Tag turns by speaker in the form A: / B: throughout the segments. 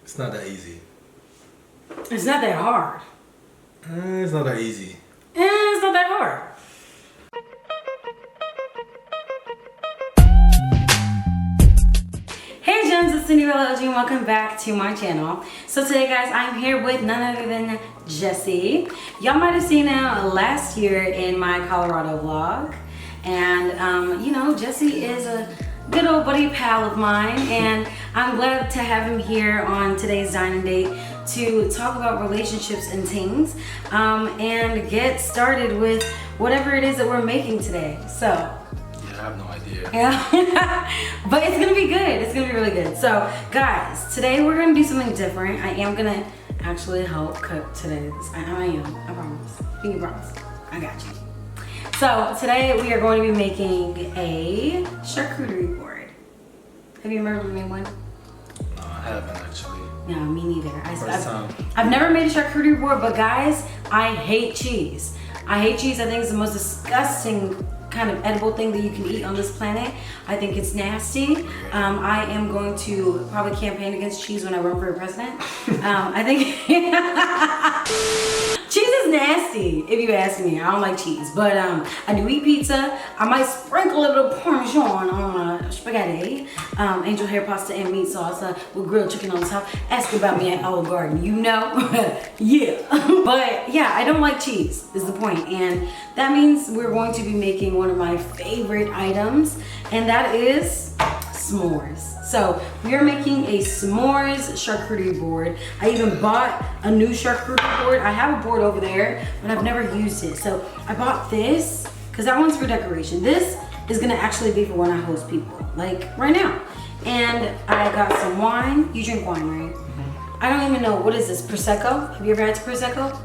A: It's not that easy.
B: It's not that hard.
A: It's not that easy.
B: It's not that hard. Hey Gems, it's Cindyrella and welcome back to my channel. So today guys, I'm here with none other than Jessie. Y'all might have seen him last year in my Colorado vlog. And you know, Jessie is a good old buddy pal of mine, and I'm glad to have him here on today's Dine and Date to talk about relationships and things, and get started with whatever it is that we're making today. So
A: Yeah, I have no idea.
B: yeah, but it's gonna be good. It's gonna be really good. So guys, today we're gonna do something different. I am gonna actually help cook today. I am, I promise. Pinky promise. I got you. So today we are going to be making a charcuterie board. Have you ever made one?
A: No, I haven't actually.
B: No, me neither.
A: First time.
B: I've never made a charcuterie board, but guys, I hate cheese. I hate cheese. I think it's the most disgusting kind of edible thing that you can eat on this planet. I think it's nasty. I am going to probably campaign against cheese when I run for president. I think cheese is nasty, if you ask me. I don't like cheese, but I do eat pizza. I might sprinkle a little Parmesan on spaghetti, angel hair pasta and meat salsa with grilled chicken on top. Ask about me at Olive Garden, you know? Yeah. But yeah, I don't like cheese, is the point. And that means we're going to be making one of my favorite items, and that is s'mores. So we are making a s'mores charcuterie board. I even bought a new charcuterie board. I have a board over there, but I've never used it. So I bought this because that one's for decoration. This is gonna actually be for when I host people, like right now. And I got some wine. You drink wine, right? Mm-hmm. I don't even know, what is this, Prosecco? Have you ever had Prosecco?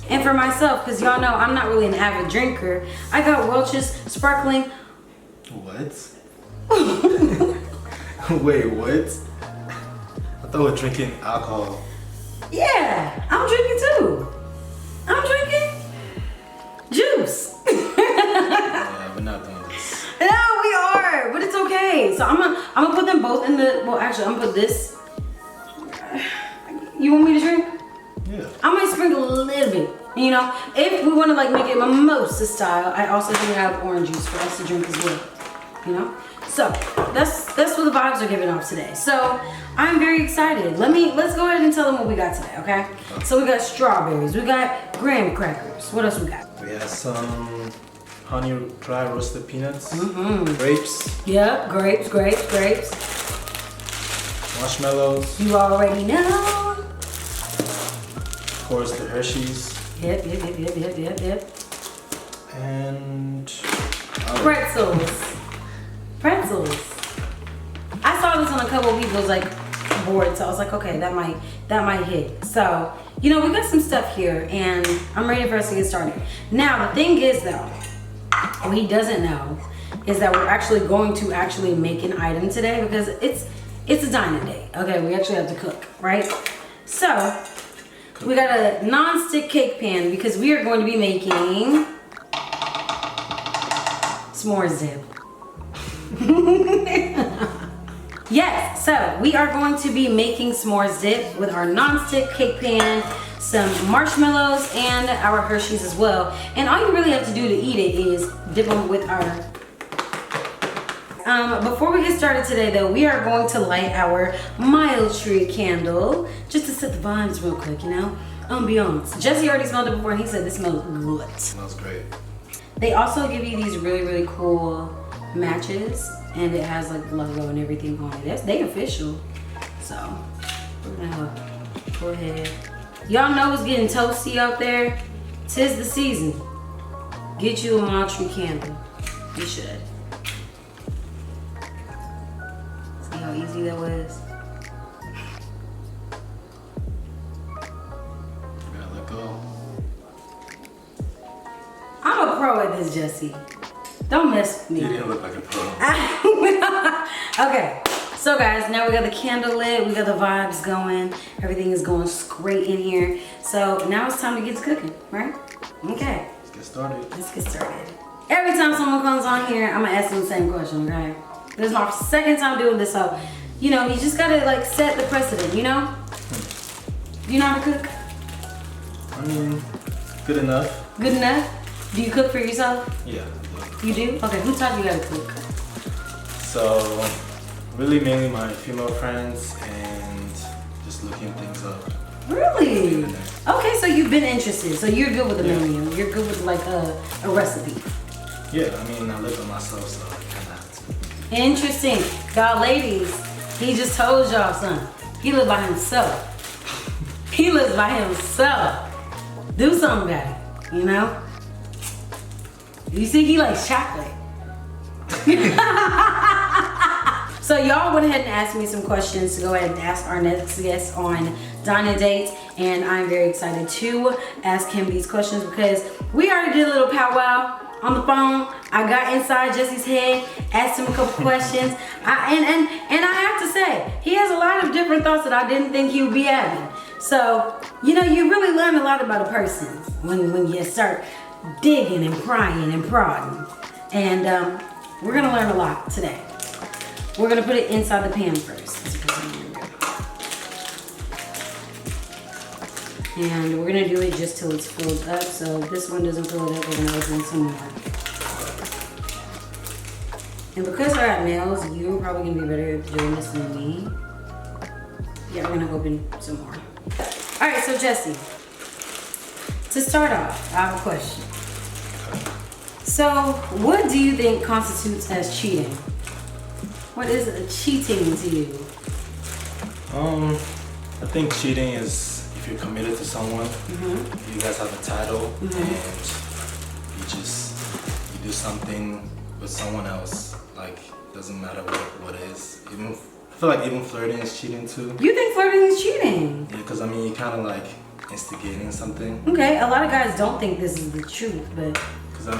B: And for myself, because y'all know I'm not really an avid drinker, I got Welch's sparkling.
A: What? Wait, what? I thought we were drinking alcohol.
B: Yeah, I'm drinking too. I'm drinking juice.
A: Yeah, we're not doing this.
B: No, we are, but it's okay. So I'm gonna put them both in the, well actually I'm gonna put this. You want me to drink?
A: Yeah.
B: I might sprinkle a little bit. You know, if we want to like make it mimosa style, I also do have orange juice for us to drink as well. You know, so that's what the vibes are giving off today. So I'm very excited. Let's go ahead and tell them what we got today, okay? So we got strawberries, we got graham crackers. What else we got?
A: We have some honey dry roasted peanuts, grapes.
B: Yep, grapes.
A: Marshmallows.
B: You already know.
A: Of course, the Hershey's.
B: Yep.
A: And
B: Pretzels. I saw this on a couple of people's like boards, so I was like, okay, that might hit. So, you know, we got some stuff here, and I'm ready for us to get started. Now, the thing is, though, what he doesn't know is that we're actually going to actually make an item today because it's a dining day. Okay, we actually have to cook, right? So. We got a non-stick cake pan because we are going to be making s'mores dip. Yes, so we are going to be making s'mores dip with our non-stick cake pan, some marshmallows, and our Hershey's as well. And all you really have to do to eat it is dip them with our... Before we get started today though, we are going to light our Miletree candle just to set the vibes real quick, you know? Ambiance. Jesse already smelled it before and he said this smells good.
A: It smells great.
B: They also give you these really cool matches, and it has like the logo and everything on it. They official. So we're gonna go ahead. Y'all know it's getting toasty out there. 'Tis the season. Get you a Miletree candle. You should. See how easy that was?
A: Gotta let go.
B: I'm a pro at this, Jesse. Don't mess with me.
A: You didn't look like a pro.
B: Okay, so guys, now we got the candle lit, we got the vibes going, everything is going great in here. So now it's time to get to cooking, right? Okay.
A: Let's get started.
B: Let's get started. Every time someone comes on here, I'm gonna ask them the same question, okay? This is my second time doing this, so, you know, you just gotta like set the precedent, you know? Do you know how to cook?
A: I mean, good enough.
B: Good enough? Do you cook for yourself?
A: Yeah.
B: You do? Okay, who taught you how to cook?
A: So, really mainly my female friends and just looking things up.
B: Really? Okay, so you've been interested. So you're good with the
A: Yeah.
B: menu. You're good with like a recipe.
A: Yeah, I mean, I live by myself, so I kind of have to.
B: Interesting. Y'all ladies, he just told y'all something. He lives by himself. He lives by himself. Do something about it, you know? You see, he likes chocolate. So y'all went ahead and asked me some questions to go ahead and ask our next guest on DINE Dates, and I'm very excited to ask him these questions because we already did a little powwow on the phone. I got inside Jesse's head, asked him a couple questions, and I have to say, he has a lot of different thoughts that I didn't think he would be having. So, you know, you really learn a lot about a person when you start digging and prying and prodding. And we're gonna learn a lot today. We're gonna put it inside the pan first. And we're gonna do it just till it's filled up. So if this one doesn't fill it up, we're gonna open some more. And because I got nails, you're probably gonna be better at doing this than me. Yeah, we're gonna open some more. All right, so Jesse, to start off, I have a question. So, what do you think constitutes as cheating? What is cheating to you?
A: I think cheating is if you're committed to someone, you guys have a title, and you do something with someone else. Like, doesn't matter what it is. I feel like even flirting is cheating too.
B: You think flirting is cheating?
A: Yeah, because I mean, you kind of like instigating something.
B: Okay, a lot of guys don't think this is the truth, but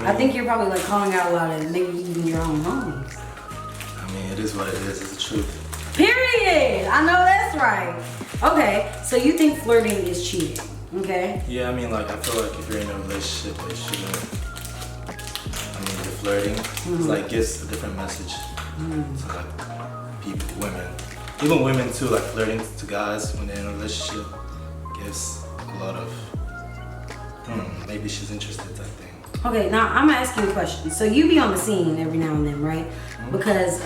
B: I think you're probably like calling out loud and maybe even your own homies.
A: I mean, it is what it is. It's the truth.
B: Period. I know that's right. Okay, so you think flirting is cheating? Okay.
A: Yeah, I mean, like I feel like if you're in a relationship, it shouldn't. I mean, you're flirting. It's like gives a different message to like people, women, even women too. Like flirting to guys when they're in a relationship gives a lot of maybe she's interested type thing.
B: Okay, now I'm gonna ask you a question. So you be on the scene every now and then, right? Because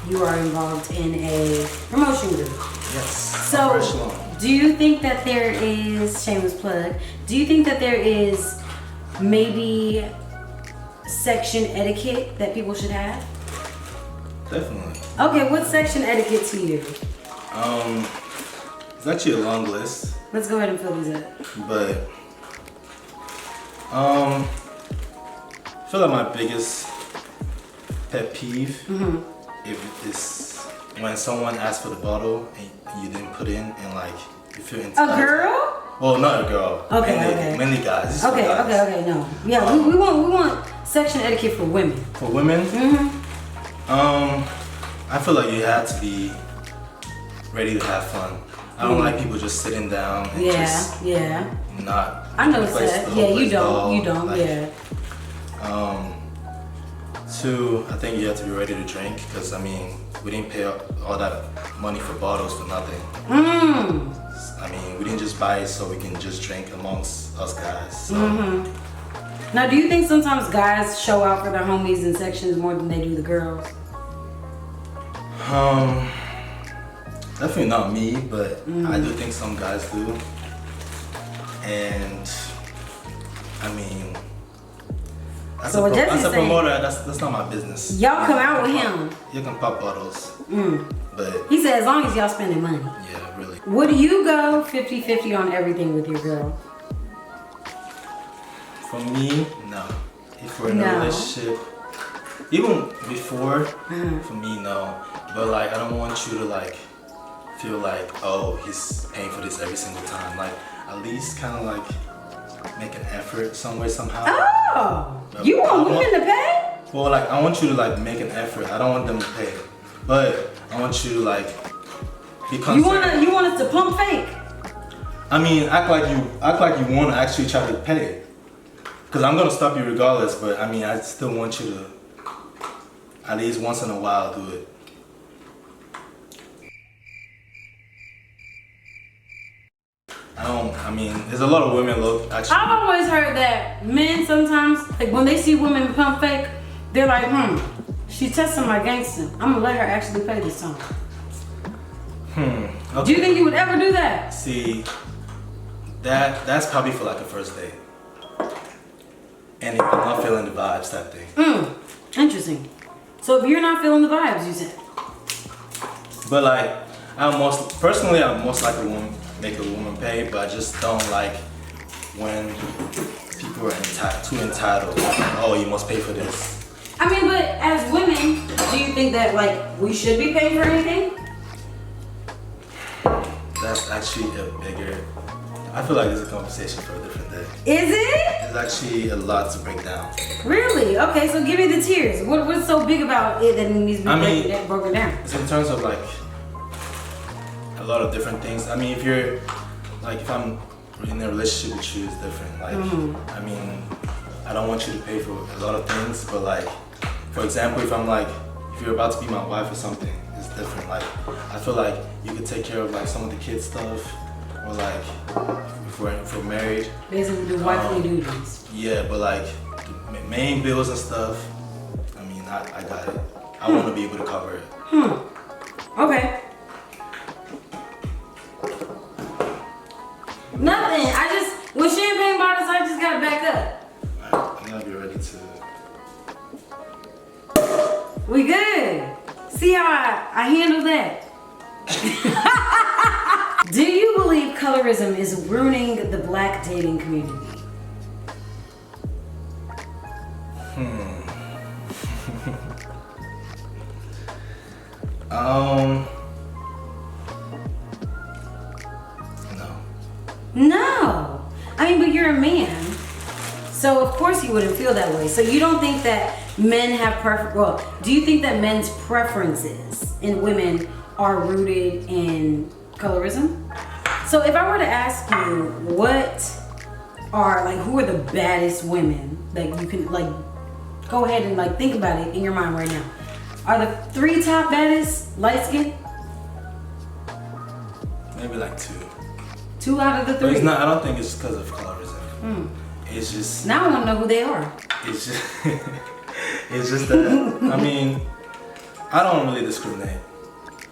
B: you are involved in a promotion group.
A: Yes.
B: So do you think that there is, shameless plug, do you think that there is maybe section etiquette that people should have?
A: Definitely.
B: Okay, what's section etiquette to you?
A: It's actually a long list.
B: Let's go ahead and fill these up.
A: But I feel like my biggest pet peeve if it's when someone asks for the bottle and you didn't put in and like you feel entitled.
B: A girl?
A: Well, not a girl.
B: Okay,
A: mainly guys. This is for
B: Okay,
A: guys.
B: no. Yeah, we want section etiquette for women.
A: For women? I feel like you have to be ready to have fun. I don't like people just sitting down and just not.
B: I know that. Yeah, you don't.
A: Like,
B: yeah.
A: Two, I think you have to be ready to drink because I mean we didn't pay all that money for bottles for nothing. I mean we didn't just buy it so we can just drink amongst us guys. So.
B: Now, do you think sometimes guys show out for their homies in sections more than they do the girls?
A: Definitely not me, but I do think some guys do. And I mean, as a promoter, that's not my business.
B: Y'all come out with him.
A: You can pop bottles. But
B: he said as long as y'all spending money.
A: Yeah, really.
B: Would you go 50-50 on everything with your girl?
A: For me, no. If we're in a relationship, even before, for me, no. But like, I don't want you to like feel like, oh, he's paying for this every single time. Like, at least kind of like make an effort somewhere somehow.
B: Oh, you want women to pay?
A: Well, like I want you to like make an effort. I don't want them to pay, but I want you to like be concerned.
B: You want us to pump fake?
A: I mean, act like you want to actually try to pay. Because I'm gonna stop you regardless, but I mean, I still want you to at least once in a while do it. I mean, there's a lot of women look actually.
B: I've always heard that men sometimes, like when they see women pump fake, they're like, she's testing my gangster. I'm gonna let her actually play this song.
A: Okay.
B: Do you think you would ever do that?
A: See, that's probably for like a first date. And if I'm not feeling the vibes, type thing.
B: Interesting. So if you're not feeling the vibes, you said.
A: But like, I most likely won't make a woman pay, but I just don't like when people are too entitled. Oh, you must pay for this.
B: I mean, but as women, do you think that like we should be paying for anything?
A: That's actually a bigger. I feel like it's a conversation for a different day.
B: Is it?
A: There's actually a lot to break down.
B: Really? Okay, so give me the tiers. What's so big about it that it needs to be broken down?
A: It's in terms of like a lot of different things. I mean, if I'm in a relationship with you, it's different. Like, I mean, I don't want you to pay for a lot of things, but like, for example, if you're about to be my wife or something, it's different. Like, I feel like you could take care of like some of the kids stuff, or like if we're married.
B: Basically, the wifely duties.
A: Yeah, but like the main bills and stuff, I mean, I got it. I want to be able to cover it.
B: Okay. Nothing. With champagne bottles, I just gotta back up.
A: Alright, I'm gonna be ready to.
B: We good. See how I handled that? Do you believe colorism is ruining the black dating community? No. I mean, but you're a man. So of course you wouldn't feel that way. So you don't think that men have do you think that men's preferences in women are rooted in colorism? So if I were to ask you who are the baddest women that you can go ahead and think about it in your mind right now. Are the 3 top baddest light skin?
A: Maybe like 2.
B: 2 out of the 3.
A: But it's not. I don't think it's because of colorism. It's just.
B: Now I want to know who they are.
A: It's just. It's just that. I mean, I don't really discriminate.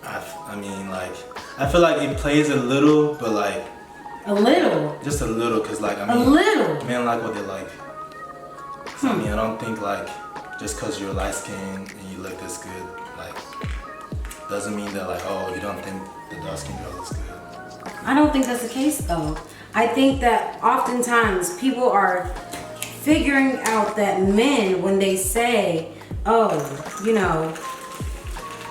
A: I mean, I feel like it plays a little, but
B: a little.
A: Just a little, cause
B: a little.
A: Men like what they like. I mean, I don't think just cause you're light skinned and you look this good, doesn't mean that oh, you don't think the dark skinned girl looks good.
B: I don't think that's the case though. I think that oftentimes people are figuring out that men, when they say, oh,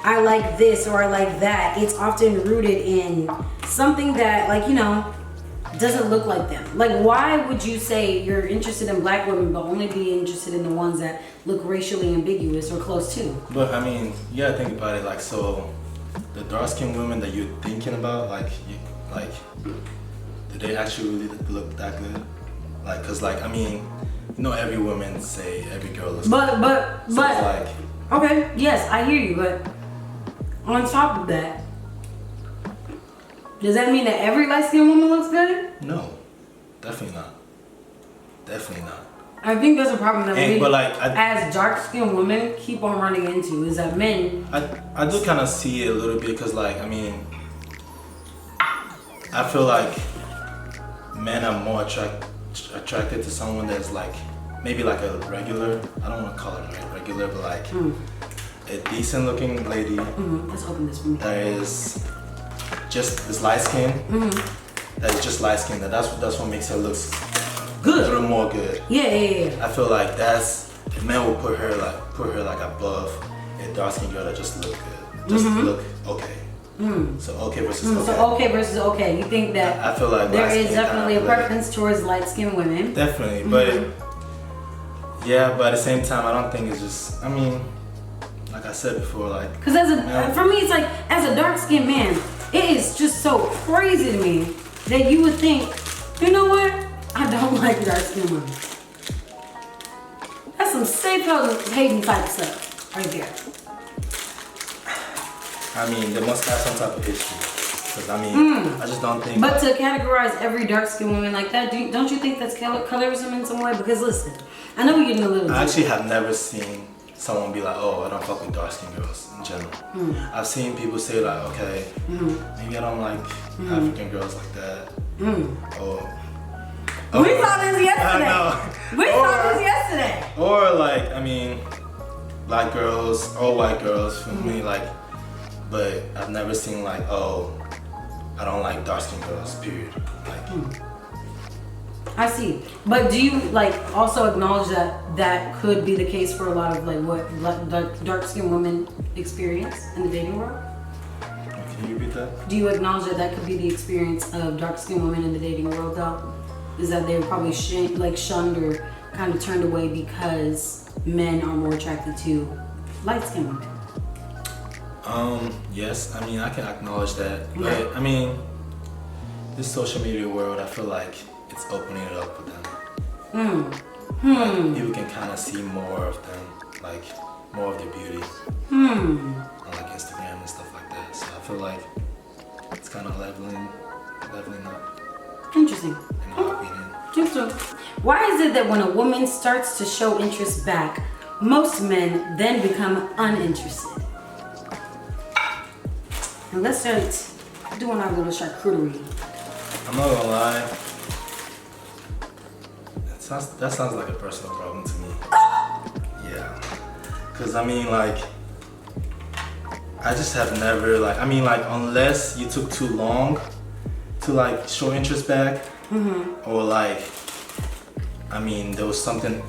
B: I like this or I like that, it's often rooted in something that doesn't look like them. Why would you say you're interested in black women but only be interested in the ones that look racially ambiguous or close to?
A: But I mean, you gotta think about it. So the dark skinned women that you're thinking about, do they actually really look that good? Cause I mean, every woman say every girl looks good.
B: But okay, yes, I hear you, but on top of that, does that mean that every light-skinned woman looks good?
A: No, definitely not. Definitely not.
B: I think that's a problem that we, as dark-skinned women, keep on running into, is that men.
A: I do kind of see it a little bit because, I mean, I feel like men are more attracted to someone that's maybe a regular. I don't want to call it regular, but a decent-looking lady.
B: Let's open this for me.
A: That is just light skin. That is just light skin. That's what makes her look
B: good.
A: A little more good.
B: Yeah.
A: I feel like men will put her above a dark skin girl that just look good. Just look okay. So okay versus okay.
B: So okay versus okay. You think that
A: I feel like
B: there is definitely a preference towards light skinned women.
A: Definitely, but yeah, but at the same time, I don't think it's just. I mean, like I said before,
B: because for me, it's as a dark skinned man, it is just so crazy to me that you would think, you know what? I don't like dark skinned women. some safe hating type stuff right there.
A: I mean, they must have some type of issue. Because I mean, I just don't think.
B: But to categorize every dark-skinned woman like that, don't you think that's colorism in some way? Because listen, I know we're getting a little deep.
A: I actually have never seen someone be like, oh, I don't fuck with dark-skinned girls in general. I've seen people say like, okay, maybe I don't like African girls like that.
B: We saw this yesterday. We saw this yesterday.
A: Or like, I mean, black girls or white girls for me, like, but I've never seen like, oh, I don't like dark-skinned girls, period. Like,
B: I see. But do you like also acknowledge that that could be the case for a lot of like what dark-skinned women experience in the dating world?
A: can you repeat that?
B: Do you acknowledge that that could be the experience of dark-skinned women in the dating world though? Is that they were probably shunned or kind of turned away because men are more attracted to light-skinned women?
A: Yes, I mean, I can acknowledge that, but I mean, this social media world, I feel like it's opening it up for them. Like, people can kind of see more of them, like more of their beauty on like Instagram and stuff like that. So I feel like it's kind of leveling up.
B: Interesting.
A: In my opinion.
B: Interesting. Why is it that when a woman starts to show interest back, most men then become uninterested? And let's start doing our little charcuterie.
A: I'm not gonna lie. That sounds like a personal problem to me. Yeah. Cause I mean, like, I just have never like. I mean, like, unless you took too long to like show interest back, or like, I mean, there was something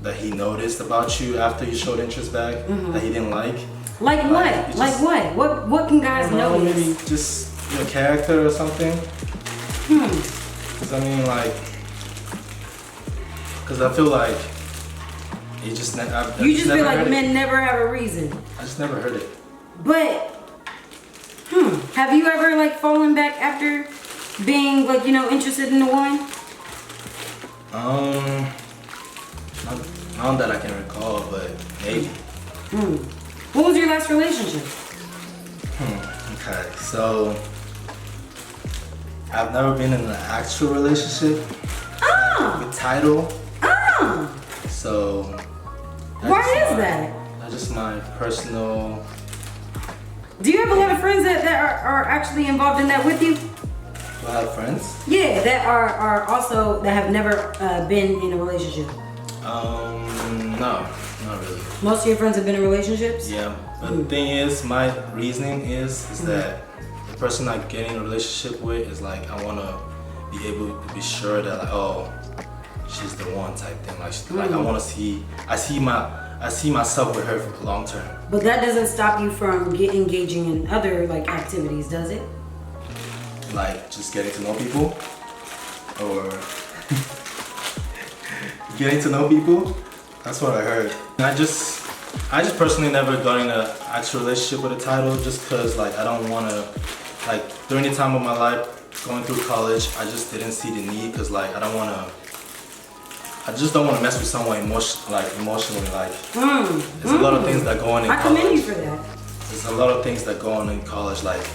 A: that he noticed about you after you showed interest back that he didn't like.
B: Like what? Like what? What can guys notice?
A: Maybe just your character or something. Cause I mean, like, cause I feel like you just
B: feel like men never have a reason.
A: I just never heard it.
B: But have you ever like fallen back after being like, you know, interested in a woman?
A: Not that I can recall, but maybe.
B: What was your last relationship?
A: Okay, so I've never been in an actual relationship with title. So
B: why is that?
A: That's just my personal.
B: Do you have a lot of friends that are actually involved in that with you?
A: Do I have friends?
B: Yeah, that are also that have never been in a relationship.
A: No, not really.
B: Most of your friends have been in relationships?
A: Yeah, but the thing is, my reasoning is that the person I get in a relationship with is like, I want to be able to be sure that like, oh, she's the one type thing. Like I want to see, I see myself with her for the long term.
B: But that doesn't stop you from engaging in other like activities, does it?
A: Like just getting to know people, or getting to know people. That's what I heard. I just personally never got in an actual relationship with a title, just cause like I don't want to, like during the time of my life going through college, I just didn't see the need, cause like I just don't want to mess with someone emotionally. Like there's a lot of things that go on in college.
B: I commend you for that.
A: There's a lot of things that go on in college, like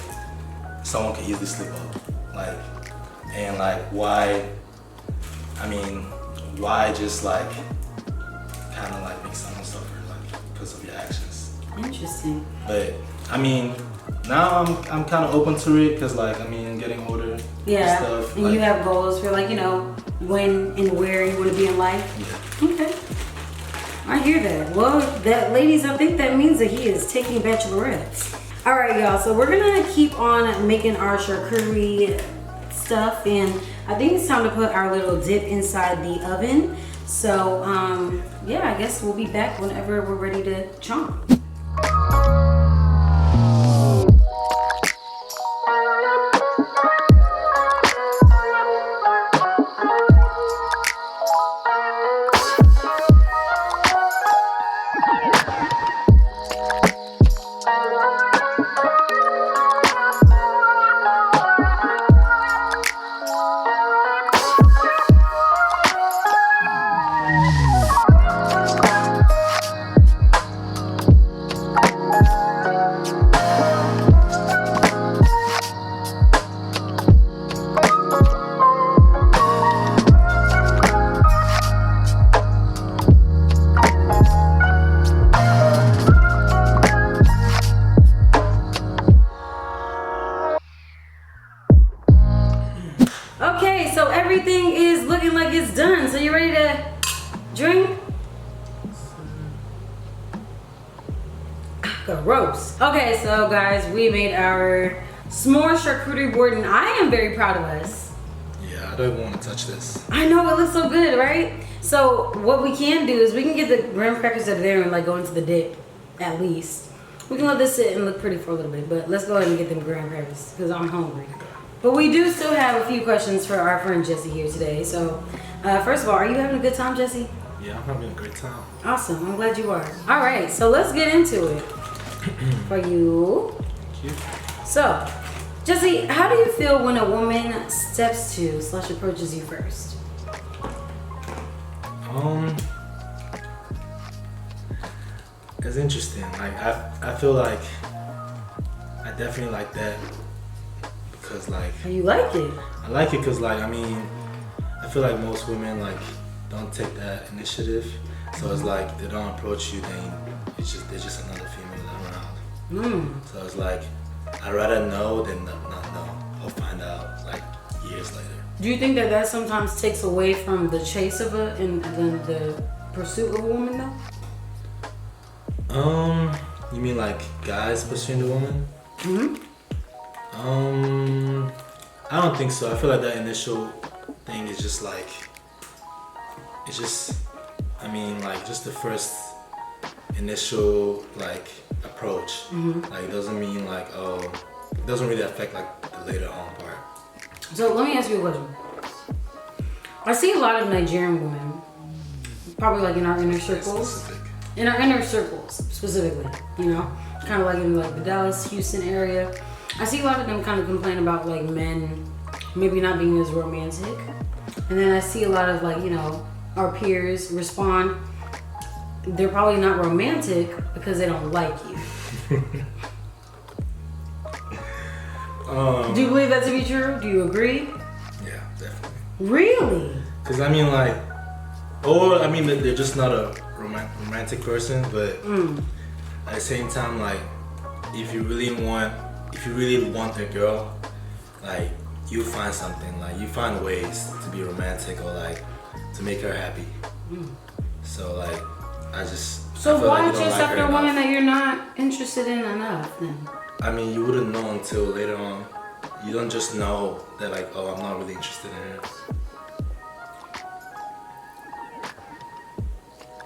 A: someone can easily slip up, like, and like why just like kind of like make someone suffer like because of your actions.
B: Interesting.
A: But I mean, now I'm kind of open to it, because like, I mean, getting older and stuff.
B: And like, you have goals for like, you know, when and where you want to be in life.
A: Yeah.
B: Okay. I hear that. Well, that ladies, I think that means that he is taking bachelorettes. All right, y'all. So we're gonna keep on making our charcuterie stuff, and I think it's time to put our little dip inside the oven. So yeah, I guess we'll be back whenever we're ready to chomp. Gross. Okay, so guys, we made our s'more charcuterie board, and I am very proud of us.
A: Yeah, I don't even want to touch this.
B: I know, it looks so good, right? So what we can do is we can get the graham crackers that are there and like go into the dip, at least. We can let this sit and look pretty for a little bit, but let's go ahead and get them graham crackers because I'm hungry. But we do still have a few questions for our friend Jesse here today. So first of all, are you having a good time, Jesse?
A: Yeah, I'm having a great time.
B: Awesome, I'm glad you are. All right, so let's get into it. For you.
A: Thank you.
B: So, Jesse, how do you feel when a woman steps to / approaches you first?
A: It's interesting. Like I feel like I definitely like that because like
B: You like it?
A: I like it because like I mean I feel like most women like don't take that initiative, so it's like they don't approach you, then they're just another female around. So it's like I'd rather know than not know. I'll find out like years later.
B: Do you think that sometimes takes away from the chase of and then the pursuit of a woman though?
A: You mean like guys pursuing the woman? I don't think so. I feel like that initial thing is just like, it's just, I mean like just the first initial like approach. Like it doesn't mean like, oh, it doesn't really affect like the later on part.
B: So let me ask you a question. I see a lot of Nigerian women, probably like in our inner circles. In our inner circles, specifically, you know, kind of like in like the Dallas, Houston area. I see a lot of them kind of complain about like men maybe not being as romantic. And then I see a lot of like, you know, our peers respond, they're probably not romantic because they don't like you. Do you believe that to be true? Do you agree?
A: Yeah, definitely.
B: Really?
A: Because I mean like, or I mean they're just not a romantic person, but at the same time, like if you really want a girl, like you find something, like you find ways to be romantic or like to make her happy. So like I feel
B: why
A: like you don't
B: chase
A: like
B: after
A: her
B: a woman
A: enough.
B: that you're not interested in enough then?
A: I mean, you wouldn't know until later on. You don't just know that like, oh, I'm not really interested in her.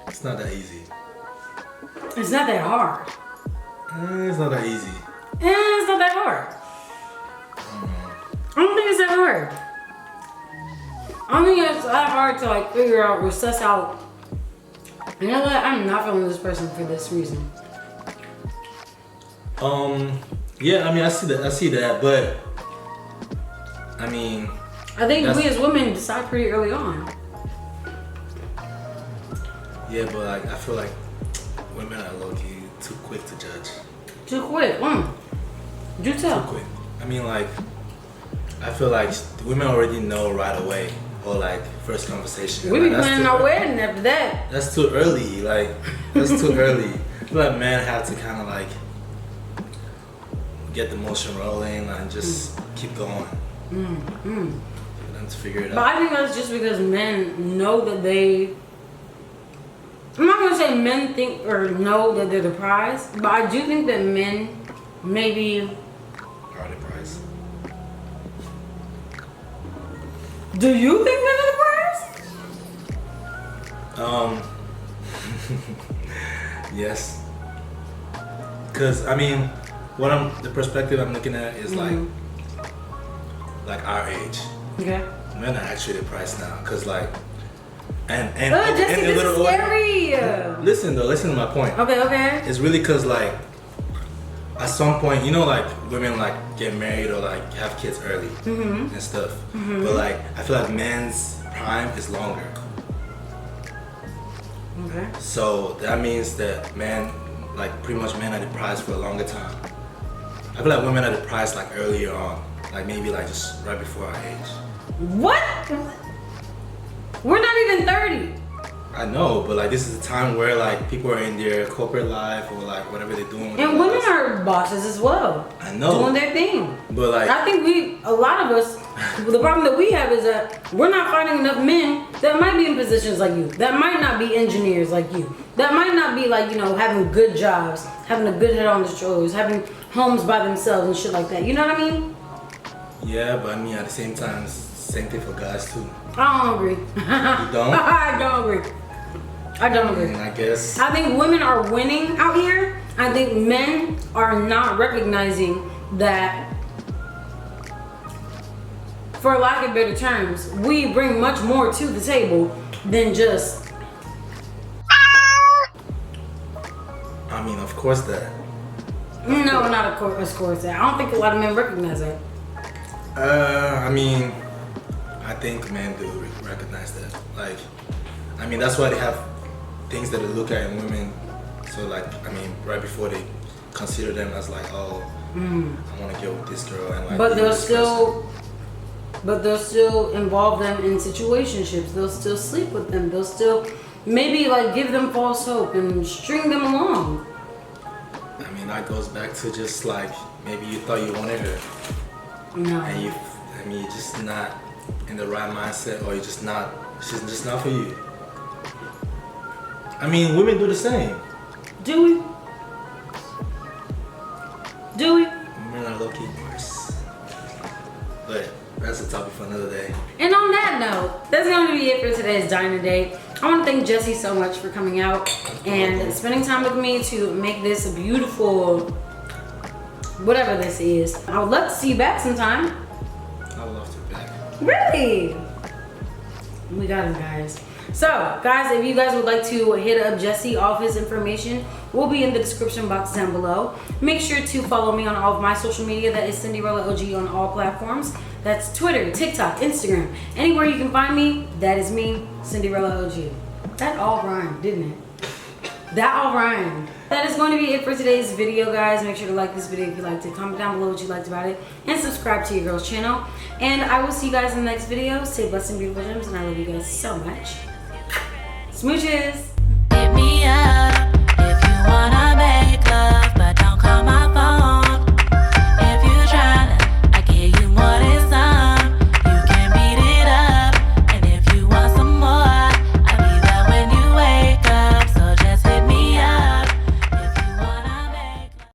A: It's not that easy.
B: It's not that hard.
A: It's not that easy.
B: It's not that hard. I don't think it's that hard. I don't think it's that hard to like figure out or suss out, you know what, I'm not feeling this person for this reason.
A: Yeah, I mean, I see that, but I mean,
B: I think we as women decide pretty early on.
A: Yeah, but like I feel like women are low-key too quick to judge.
B: Too quick. Do tell.
A: Too quick. I mean, like I feel like women already know right away, or like first conversation.
B: We
A: like,
B: be planning our wedding after that.
A: That's too early. Like that's too early. I feel like men have to kind of like get the motion rolling and just keep going. For them to figure it out.
B: But I think that's just because men know that they. I'm not gonna say men think or know that they're the prize, but I do think that men maybe
A: Are the prize.
B: Do you think men are the prize?
A: Yes. Cause I mean, the perspective I'm looking at is like our age.
B: Okay.
A: Men are actually the prize now, cause like, and
B: Jesse,
A: and
B: this is scary.
A: Listen to my point.
B: Okay.
A: It's really cause like, at some point, you know, like women like get married or like have kids early and stuff. But like, I feel like men's prime is longer.
B: Okay.
A: So that means that men, like pretty much men are the prize for a longer time. I feel like women are the prize like earlier on, like maybe like just right before our age.
B: What? We're not even 30.
A: I know, but like this is a time where like people are in their corporate life or like whatever they're doing.
B: And women are bosses as well.
A: I know.
B: Doing their thing.
A: But like,
B: I think a lot of us The problem that we have is that we're not finding enough men that might be in positions like you, that might not be engineers like you, that might not be like, you know, having good jobs, having a good head on the shoulders, having homes by themselves and shit like that. You know what I mean?
A: Yeah, but I mean at the same time, it's the same thing for guys too.
B: I don't agree.
A: You don't?
B: I don't agree. I don't agree.
A: I guess.
B: I think women are winning out here. I think men are not recognizing that, for lack of better terms, we bring much more to the table than just.
A: I mean, of course that.
B: No, not of course that. I don't think a lot of men recognize that.
A: I mean, I think men do recognize that. Like, I mean, that's why they have things that they look at in women. So like, I mean, right before they consider them as like, oh, I want to get with this girl, and like.
B: But they'll still involve them in situationships. They'll still sleep with them. They'll still maybe like give them false hope and string them along.
A: I mean, that goes back to just like maybe you thought you wanted her,
B: No.
A: and you're just not in the right mindset, or she's just not for you. I mean, women do the same.
B: Do we? Do we?
A: Women are low-key worse. But that's a topic for another day.
B: And on that note, that's going to be it for today's Diner Day. I want to thank Jesse so much for coming out and spending time with me to make this a beautiful, whatever this is. I would love to see you back sometime.
A: I would love to be back.
B: Really? We got him, guys. So, guys, if you guys would like to hit up Jesse, all of his information will be in the description box down below. Make sure to follow me on all of my social media. That is Cindyrella OG on all platforms. That's Twitter, TikTok, Instagram. Anywhere you can find me, that is me, Cindyrella OG. That all rhymed, didn't it? That all rhymed. That is going to be it for today's video, guys. Make sure to like this video if you liked it. Comment down below what you liked about it. And subscribe to your girl's channel. And I will see you guys in the next video. Stay blessed and beautiful gems. And I love you guys so much. Smooches.
C: Hit me up if you wanna make love.